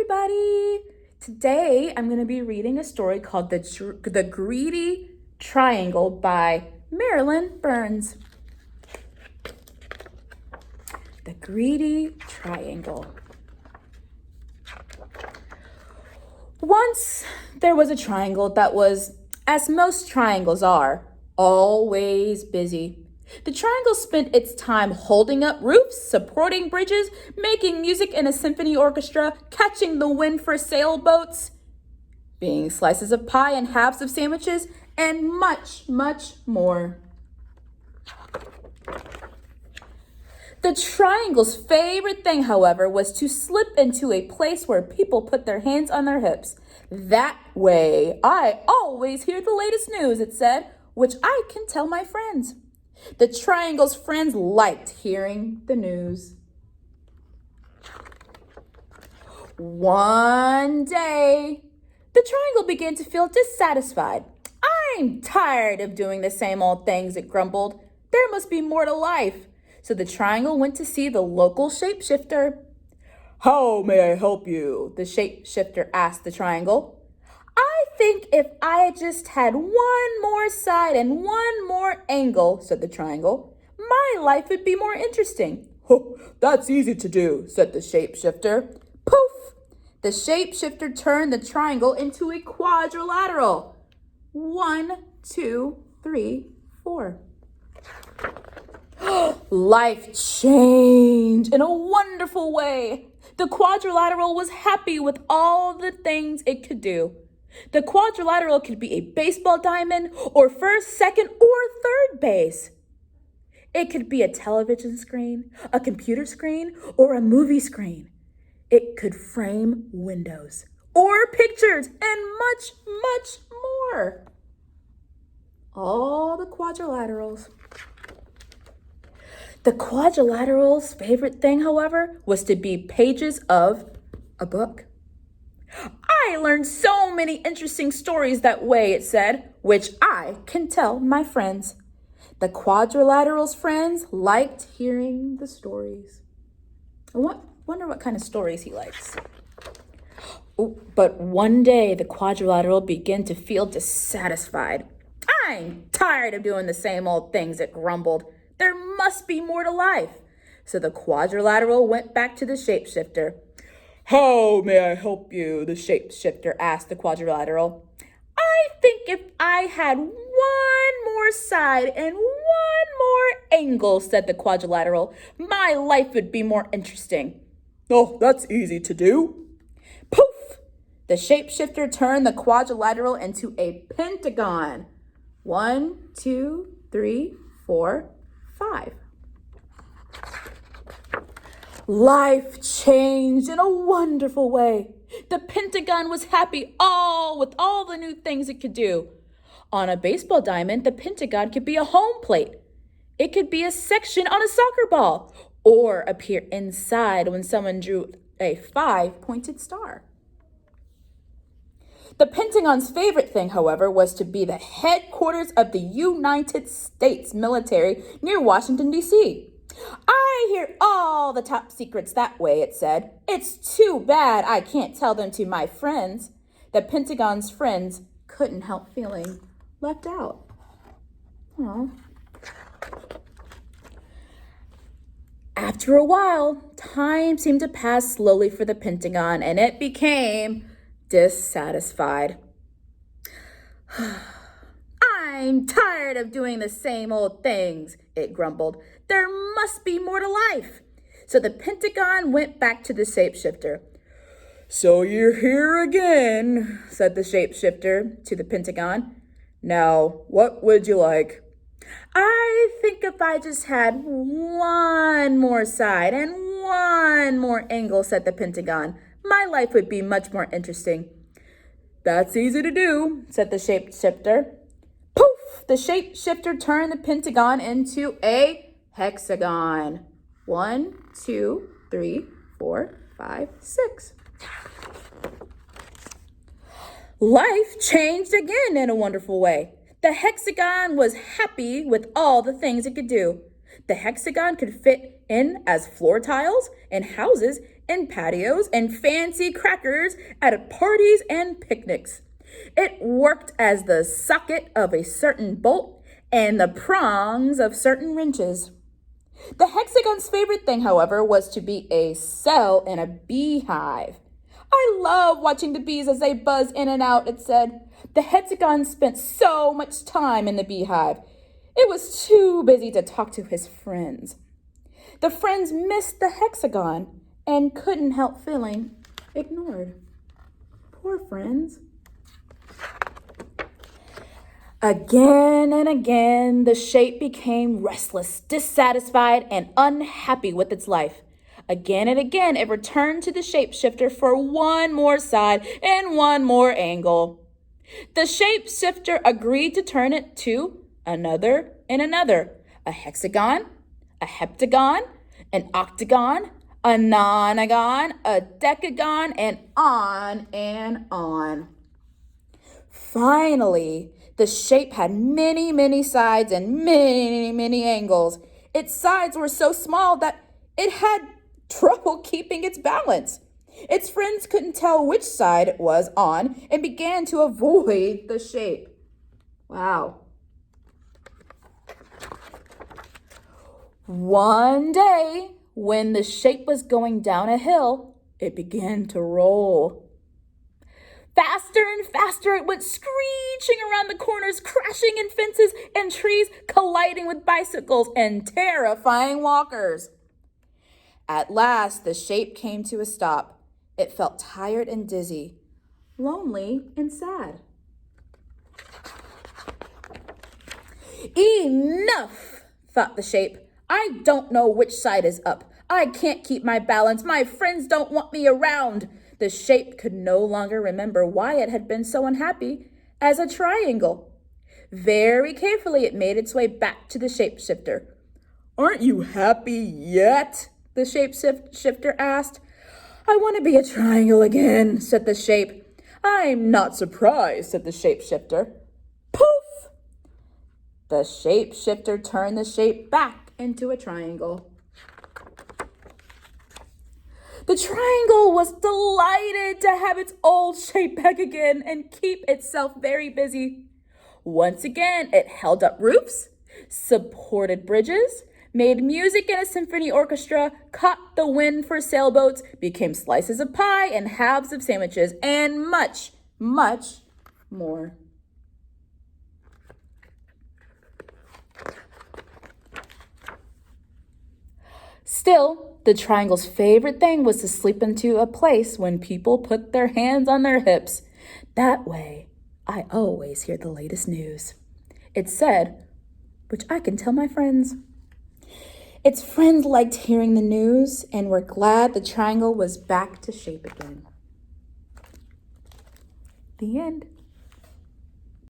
everybody! Today I'm going to be reading a story called The Greedy Triangle by Marilyn Burns. The Greedy Triangle. Once there was a triangle that was, as most triangles are, always busy. The triangle spent its time holding up roofs, supporting bridges, making music in a symphony orchestra, catching the wind for sailboats, being slices of pie and halves of sandwiches, and much, much more. The triangle's favorite thing, however, was to slip into a place where people put their hands on their hips. That way, I always hear the latest news, it said, which I can tell my friends. The triangle's friends liked hearing the news. One day, the triangle began to feel dissatisfied. I'm tired of doing the same old things, it grumbled. There must be more to life. So the triangle went to see the local shapeshifter. How may I help you? The shapeshifter asked the triangle. I think if I just had one more side and one more angle, said the triangle, my life would be more interesting. Oh, that's easy to do, said the shapeshifter. Poof! The shapeshifter turned the triangle into a quadrilateral. 1, 2, 3, 4. Life changed in a wonderful way. The quadrilateral was happy with all the things it could do. The quadrilateral could be a baseball diamond, or first, second, or third base. It could be a television screen, a computer screen, or a movie screen. It could frame windows, or pictures, and much, much more. All the quadrilaterals. The quadrilateral's favorite thing, however, was to be pages of a book. I learned so many interesting stories that way, it said, which I can tell my friends. The quadrilateral's friends liked hearing the stories. I wonder what kind of stories he likes. Oh, but one day the quadrilateral began to feel dissatisfied. I'm tired of doing the same old things, it grumbled. There must be more to life. So the quadrilateral went back to the shapeshifter. How may I help you? The shapeshifter asked the quadrilateral. I think if I had one more side and one more angle, said the quadrilateral, my life would be more interesting. Oh, that's easy to do. Poof! The shapeshifter turned the quadrilateral into a pentagon. 1, 2, 3, 4, 5. Life changed in a wonderful way. The pentagon was happy with all the new things it could do. On a baseball diamond, the pentagon could be a home plate. It could be a section on a soccer ball, or appear inside when someone drew a 5-pointed star. The pentagon's favorite thing, however, was to be the headquarters of the United States military near Washington, D.C. I hear all the top secrets that way, it said. It's too bad I can't tell them to my friends. The Pentagon's friends couldn't help feeling left out. Aww. After a while, time seemed to pass slowly for the Pentagon, and it became dissatisfied. I'm tired of doing the same old things, it grumbled. There must be more to life. So the Pentagon went back to the shapeshifter. So you're here again, said the shapeshifter to the Pentagon. Now, what would you like? I think if I just had one more side and one more angle, said the Pentagon, my life would be much more interesting. That's easy to do, said the shapeshifter. Poof! The shapeshifter turned the Pentagon into a hexagon. 1, 2, 3, 4, 5, 6. Life changed again in a wonderful way. The hexagon was happy with all the things it could do. The hexagon could fit in as floor tiles in houses in patios, and fancy crackers at parties and picnics. It worked as the socket of a certain bolt and the prongs of certain wrenches. The hexagon's favorite thing, however, was to be a cell in a beehive. I love watching the bees as they buzz in and out, it said. The hexagon spent so much time in the beehive. It was too busy to talk to his friends. The friends missed the hexagon and couldn't help feeling ignored. Poor friends. Again and again, the shape became restless, dissatisfied, and unhappy with its life. Again and again, it returned to the shapeshifter for one more side and one more angle. The shapeshifter agreed to turn it to another and another: a hexagon, a heptagon, an octagon, a nonagon, a decagon, and on and on. Finally, the shape had many, many sides and many, many angles. Its sides were so small that it had trouble keeping its balance. Its friends couldn't tell which side it was on and began to avoid the shape. Wow. One day, when the shape was going down a hill, it began to roll. Faster and faster it went, screeching around the corners, crashing in fences and trees, colliding with bicycles and terrifying walkers. At last, the shape came to a stop. It felt tired and dizzy, lonely and sad. Enough, thought the shape. I don't know which side is up. I can't keep my balance. My friends don't want me around. The shape could no longer remember why it had been so unhappy as a triangle. Very carefully, it made its way back to the shapeshifter. Aren't you happy yet? The shapeshifter asked. I want to be a triangle again, said the shape. I'm not surprised, said the shapeshifter. Poof! The shapeshifter turned the shape back into a triangle. The triangle was delighted to have its old shape back again and keep itself very busy. Once again, it held up roofs, supported bridges, made music in a symphony orchestra, caught the wind for sailboats, became slices of pie and halves of sandwiches, and much, much more. Still, the triangle's favorite thing was to sleep into a place when people put their hands on their hips. That way, I always hear the latest news. It said, which I can tell my friends. Its friends liked hearing the news and were glad the triangle was back to shape again. The end.